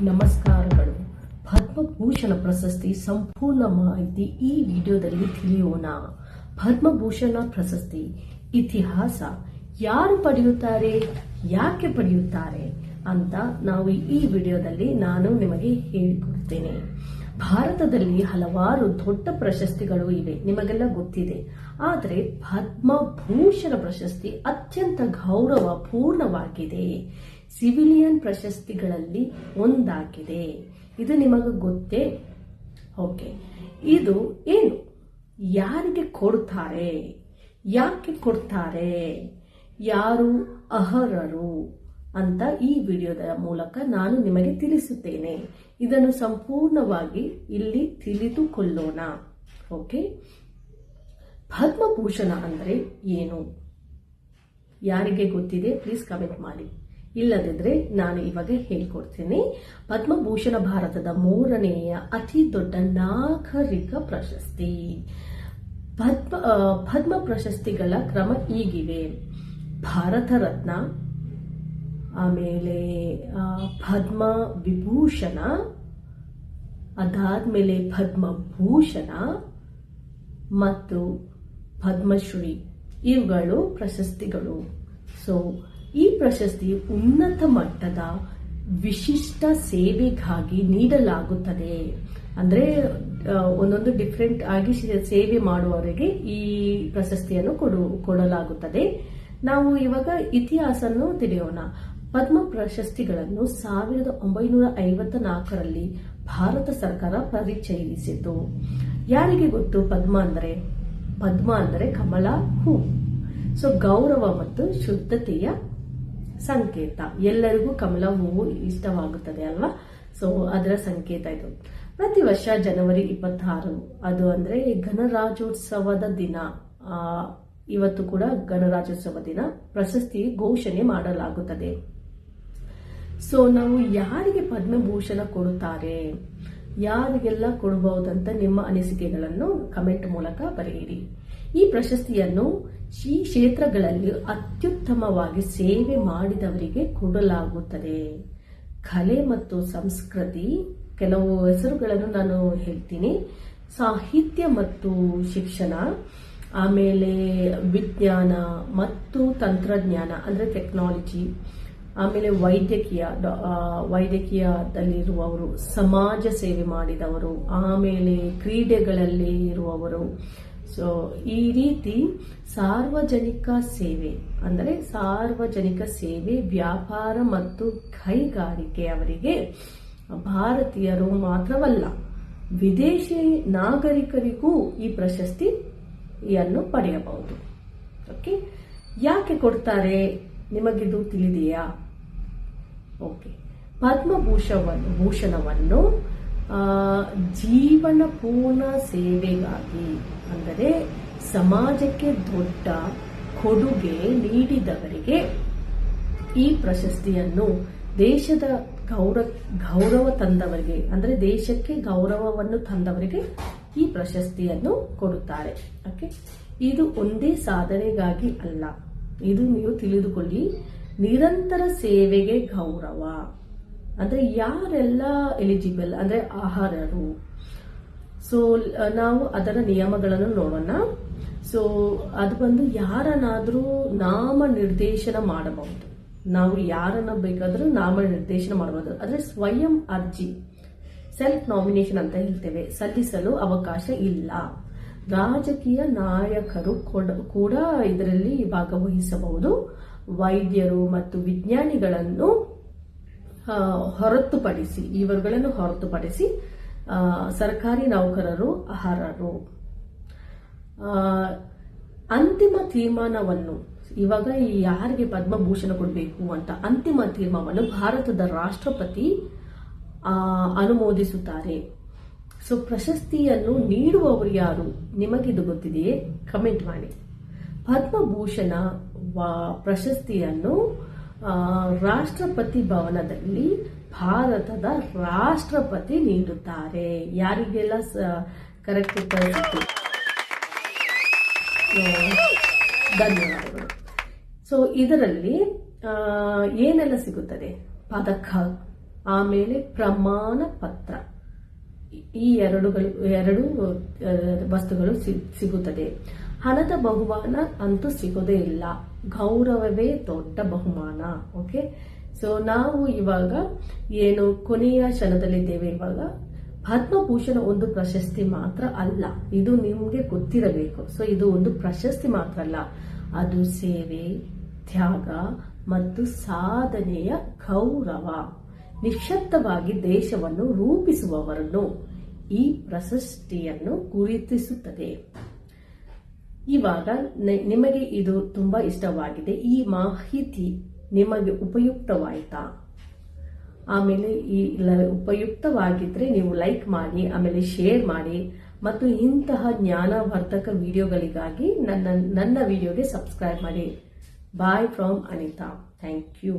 ನಮಸ್ಕಾರಗಳು. ಪದ್ಮಭೂಷಣ ಪ್ರಶಸ್ತಿ ಸಂಪೂರ್ಣ ಮಾಹಿತಿ ಈ ವಿಡಿಯೋದಲ್ಲಿ ತಿಳಿಯೋಣ. ಪದ್ಮಭೂಷಣ ಪ್ರಶಸ್ತಿ ಇತಿಹಾಸ, ಯಾರು ಪಡೆಯುತ್ತಾರೆ, ಯಾಕೆ ಪಡೆಯುತ್ತಾರೆ ಅಂತ ನಾವು ಈ ವಿಡಿಯೋದಲ್ಲಿ ನಾನು ನಿಮಗೆ ಹೇಳಿಕೊಡ್ತೇನೆ. ಭಾರತದಲ್ಲಿ ಹಲವಾರು ದೊಡ್ಡ ಪ್ರಶಸ್ತಿಗಳು ಇವೆ, ನಿಮಗೆಲ್ಲ ಗೊತ್ತಿದೆ. ಆದರೆ ಪದ್ಮಭೂಷಣ ಪ್ರಶಸ್ತಿ ಅತ್ಯಂತ ಗೌರವಪೂರ್ಣವಾಗಿದೆ. ಸಿವಿಲಿಯನ್ ಪ್ರಶಸ್ತಿಗಳಲ್ಲಿ ಒಂದಾಗಿದೆ. ಇದು ನಿಮಗೆ ಗೊತ್ತೇ? ಓಕೆ, ಇದು ಏನು, ಯಾರಿಗೆ ಕೊಡ್ತಾರೆ, ಯಾಕೆ ಕೊಡ್ತಾರೆ, ಯಾರು ಅರ್ಹರು ಅಂತ ಈ ವಿಡಿಯೋದ ಮೂಲಕ ನಾನು ನಿಮಗೆ ತಿಳಿಸುತ್ತೇನೆ. ಇದನ್ನು ಸಂಪೂರ್ಣವಾಗಿ ಇಲ್ಲಿ ತಿಳಿದುಕೊಳ್ಳೋಣ. ಓಕೆ, ಪದ್ಮಭೂಷಣ ಅಂದ್ರೆ ಏನು, ಯಾರಿಗೆ ಗೊತ್ತಿದೆ ಪ್ಲೀಸ್ ಕಮೆಂಟ್ ಮಾಡಿ. ಇಲ್ಲದಿದ್ರೆ ನಾನು ಇವಾಗ ಹೇಳ್ಕೊಡ್ತೀನಿ. ಪದ್ಮಭೂಷಣ ಭಾರತದ 3ನೆಯ ಅತಿ ದೊಡ್ಡ ನಾಗರಿಕ ಪ್ರಶಸ್ತಿ. ಪದ್ಮ ಪ್ರಶಸ್ತಿಗಳ ಕ್ರಮ ಹೀಗಿವೆ: ಭಾರತ ರತ್ನ, ಆಮೇಲೆ ಪದ್ಮ ವಿಭೂಷಣ, ಅದಾದ್ಮೇಲೆ ಪದ್ಮಭೂಷಣ ಮತ್ತು ಪದ್ಮಶ್ರೀ. ಇವುಗಳು ಪ್ರಶಸ್ತಿಗಳು. ಸೊ ಈ ಪ್ರಶಸ್ತಿ ಉನ್ನತ ಮಟ್ಟದ ವಿಶಿಷ್ಟ ಸೇವೆಗಾಗಿ ನೀಡಲಾಗುತ್ತದೆ. ಅಂದ್ರೆ ಒಂದೊಂದು ಡಿಫ್ರೆಂಟ್ ಆಗಿ ಸೇವೆ ಮಾಡುವವರಿಗೆ ಈ ಪ್ರಶಸ್ತಿಯನ್ನು ಕೊಡಲಾಗುತ್ತದೆ. ನಾವು ಇವಾಗ ಇತಿಹಾಸವನ್ನು ತಿಳಿಯೋಣ. ಪದ್ಮ ಪ್ರಶಸ್ತಿಗಳನ್ನು 1954ರಲ್ಲಿ ಭಾರತ ಸರ್ಕಾರ ಪರಿಚಯಿಸಿತು. ಯಾರಿಗೆ ಗೊತ್ತು ಪದ್ಮ ಅಂದರೆ ಕಮಲ ಹೂ. ಸೊ ಗೌರವ ಮತ್ತು ಶುದ್ಧತೆಯ ಸಂಕೇತ. ಎಲ್ಲರಿಗೂ ಕಮಲ ಹೂವು ಇಷ್ಟವಾಗುತ್ತದೆ ಅಲ್ವಾ? ಸೊ ಅದರ ಸಂಕೇತ ಇದು. ಪ್ರತಿ ವರ್ಷ ಜನವರಿ 26 ಅದು ಅಂದ್ರೆ ಗಣರಾಜ್ಯೋತ್ಸವದ ದಿನ. ಇವತ್ತು ಕೂಡ ಗಣರಾಜ್ಯೋತ್ಸವ ದಿನ ಪ್ರಶಸ್ತಿ ಘೋಷಣೆ ಮಾಡಲಾಗುತ್ತದೆ. ಸೊ ನಾವು ಯಾರಿಗೆ ಪದ್ಮಭೂಷಣ ಕೊಡುತ್ತಾರೆ, ಯಾರಿಗೆಲ್ಲ ಕೊಡಬಹುದಂತ ನಿಮ್ಮ ಅನಿಸಿಕೆಗಳನ್ನು ಕಮೆಂಟ್ ಮೂಲಕ ಬರೆಯಿರಿ. ಈ ಪ್ರಶಸ್ತಿಯನ್ನು ಈ ಕ್ಷೇತ್ರಗಳಲ್ಲಿ ಅತ್ಯುತ್ತಮವಾಗಿ ಸೇವೆ ಮಾಡಿದವರಿಗೆ ಕೊಡಲಾಗುತ್ತದೆ. ಕಲೆ ಮತ್ತು ಸಂಸ್ಕೃತಿ, ಕೆಲವು ಹೆಸರುಗಳನ್ನು ನಾನು ಹೇಳ್ತೀನಿ. ಸಾಹಿತ್ಯ ಮತ್ತು ಶಿಕ್ಷಣ, ಆಮೇಲೆ ವಿಜ್ಞಾನ ಮತ್ತು ತಂತ್ರಜ್ಞಾನ ಅಂದ್ರೆ ಟೆಕ್ನಾಲಜಿ, ಆಮೇಲೆ ವೈದ್ಯಕೀಯದಲ್ಲಿರುವವರು, ಸಮಾಜ ಸೇವೆ ಮಾಡಿದವರು, ಆಮೇಲೆ ಕ್ರೀಡೆಗಳಲ್ಲಿ ಇರುವವರು. ಸೊ ಈ ರೀತಿ ಸಾರ್ವಜನಿಕ ಸೇವೆ, ವ್ಯಾಪಾರ ಮತ್ತು ಕೈಗಾರಿಕೆಯವರಿಗೆ, ಭಾರತೀಯರು ಮಾತ್ರವಲ್ಲ ವಿದೇಶಿ ನಾಗರಿಕರಿಗೂ ಈ ಪ್ರಶಸ್ತಿಯನ್ನು ಪಡೆಯಬಹುದು. ಓಕೆ, ಯಾಕೆ ಕೊಡ್ತಾರೆ ನಿಮಗಿದು ತಿಳಿದೆಯಾ? ಓಕೆ, ಪದ್ಮಭೂಷಣವನ್ನು ಜೀವನ ಪೂರ್ಣ ಸೇವೆಗಾಗಿ, ಅಂದರೆ ಸಮಾಜಕ್ಕೆ ದೊಡ್ಡ ಕೊಡುಗೆ ನೀಡಿದವರಿಗೆ ಈ ಪ್ರಶಸ್ತಿಯನ್ನು, ದೇಶದ ಗೌರವ ತಂದವರಿಗೆ, ಅಂದ್ರೆ ದೇಶಕ್ಕೆ ಗೌರವವನ್ನು ತಂದವರಿಗೆ ಈ ಪ್ರಶಸ್ತಿಯನ್ನು ಕೊಡುತ್ತಾರೆ. ಓಕೆ, ಇದು ಒಂದೇ ಸಾಧನೆಗಾಗಿ ಅಲ್ಲ, ಇದು ನೀವು ತಿಳಿದುಕೊಳ್ಳಿ, ನಿರಂತರ ಸೇವೆಗೆ ಗೌರವ. ಅಂದ್ರೆ ಯಾರೆಲ್ಲ ಎಲಿಜಿಬಲ್ ಅಂದ್ರೆ ಅರ್ಹರು. ಸೊ ನಾವು ಅದರ ನಿಯಮಗಳನ್ನು ನೋಡೋಣ. ಸೊ ಅದು ಬಂದು ಯಾರನ್ನಾದ್ರೂ ನಾಮ ನಿರ್ದೇಶನ ಮಾಡಬಹುದು. ನಾವು ಯಾರನ್ನ ಬೇಕಾದ್ರೂ ನಾಮ ನಿರ್ದೇಶನ ಮಾಡಬಹುದು. ಆದ್ರೆ ಸ್ವಯಂ ಅರ್ಜಿ, ಸೆಲ್ಫ್ ನಾಮಿನೇಷನ್ ಅಂತ ಹೇಳ್ತೇವೆ, ಸಲ್ಲಿಸಲು ಅವಕಾಶ ಇಲ್ಲ. ರಾಜಕೀಯ ನಾಯಕರು ಕೂಡ ಇದರಲ್ಲಿ ಭಾಗವಹಿಸಬಹುದು. ವೈದ್ಯರು ಮತ್ತು ವಿಜ್ಞಾನಿಗಳನ್ನು ಇವರುಗಳನ್ನು ಹೊರತುಪಡಿಸಿ ಸರ್ಕಾರಿ ನೌಕರರು ಅರ್ಹರು. ಅಂತಿಮ ತೀರ್ಮಾನವನ್ನು, ಇವಾಗ ಯಾರಿಗೆ ಪದ್ಮಭೂಷಣ ಕೊಡಬೇಕು ಅಂತ ಅಂತಿಮ ತೀರ್ಮಾನವನ್ನು ಭಾರತದ ರಾಷ್ಟ್ರಪತಿ ಅನುಮೋದಿಸುತ್ತಾರೆ. ಸೊ ಪ್ರಶಸ್ತಿಯನ್ನು ನೀಡುವವರು ಯಾರು, ನಿಮಗಿದು ಗೊತ್ತಿದೆಯೇ? ಕಮೆಂಟ್ ಮಾಡಿ. ಪದ್ಮಭೂಷಣ ಪ್ರಶಸ್ತಿಯನ್ನು ರಾಷ್ಟ್ರಪತಿ ಭವನದಲ್ಲಿ ಭಾರತದ ರಾಷ್ಟ್ರಪತಿ ನೀಡುತ್ತಾರೆ. ಯಾರಿಗೆಲ್ಲ ಕರೆಕ್ಟ್ ಉತ್ತರ ಸಿಕ್ತು? ಧನ್ಯವಾದಗಳು. ಸೊ ಇದರಲ್ಲಿ ಏನೆಲ್ಲ ಸಿಗುತ್ತದೆ? ಪದಕ, ಆಮೇಲೆ ಪ್ರಮಾಣ ಪತ್ರ, ಈ ಎರಡು ವಸ್ತುಗಳು ಸಿಗುತ್ತದೆ. ಹಣದ ಬಹುಮಾನ ಅಂತೂ ಸಿಗೋದೇ ಇಲ್ಲ, ಗೌರವವೇ ದೊಡ್ಡ ಬಹುಮಾನ. ಓಕೆ, ಸೊ ನಾವು ಇವಾಗ ಏನು ಕೊನೆಯ ಕ್ಷಣದಲ್ಲಿದ್ದೇವೆ. ಇವಾಗ ಪದ್ಮಭೂಷಣ ಒಂದು ಪ್ರಶಸ್ತಿ ಮಾತ್ರ ಅಲ್ಲ, ಇದು ನಿಮ್ಗೆ ಗೊತ್ತಿರಬೇಕು. ಸೊ ಇದು ಒಂದು ಪ್ರಶಸ್ತಿ ಮಾತ್ರ ಅಲ್ಲ, ಅದು ಸೇವೆ, ತ್ಯಾಗ ಮತ್ತು ಸಾಧನೆಯ ಗೌರವ. ನಿಶ್ಶಬ್ದವಾಗಿ ದೇಶವನ್ನು ರೂಪಿಸುವವರನ್ನು ಈ ಪ್ರಶಸ್ತಿಯನ್ನು ಗುರುತಿಸುತ್ತದೆ. ಇವಾಗ ನಿಮಗೆ ಇದು ತುಂಬಾ ಇಷ್ಟವಾಗಿದೆ, ಈ ಮಾಹಿತಿ ನಿಮಗೆ ಉಪಯುಕ್ತವಾಯ್ತಾ? ಆಮೇಲೆ ಈ ಉಪಯುಕ್ತವಾಗಿದ್ರೆ ನೀವು ಲೈಕ್ ಮಾಡಿ, ಆಮೇಲೆ ಶೇರ್ ಮಾಡಿ, ಮತ್ತು ಇಂತಹ ಜ್ಞಾನವರ್ಧಕ ವಿಡಿಯೋಗಳಿಗಾಗಿ ನನ್ನ ವಿಡಿಯೋಗೆ ಸಬ್ಸ್ಕ್ರೈಬ್ ಮಾಡಿ. Bye from Anita. Thank you.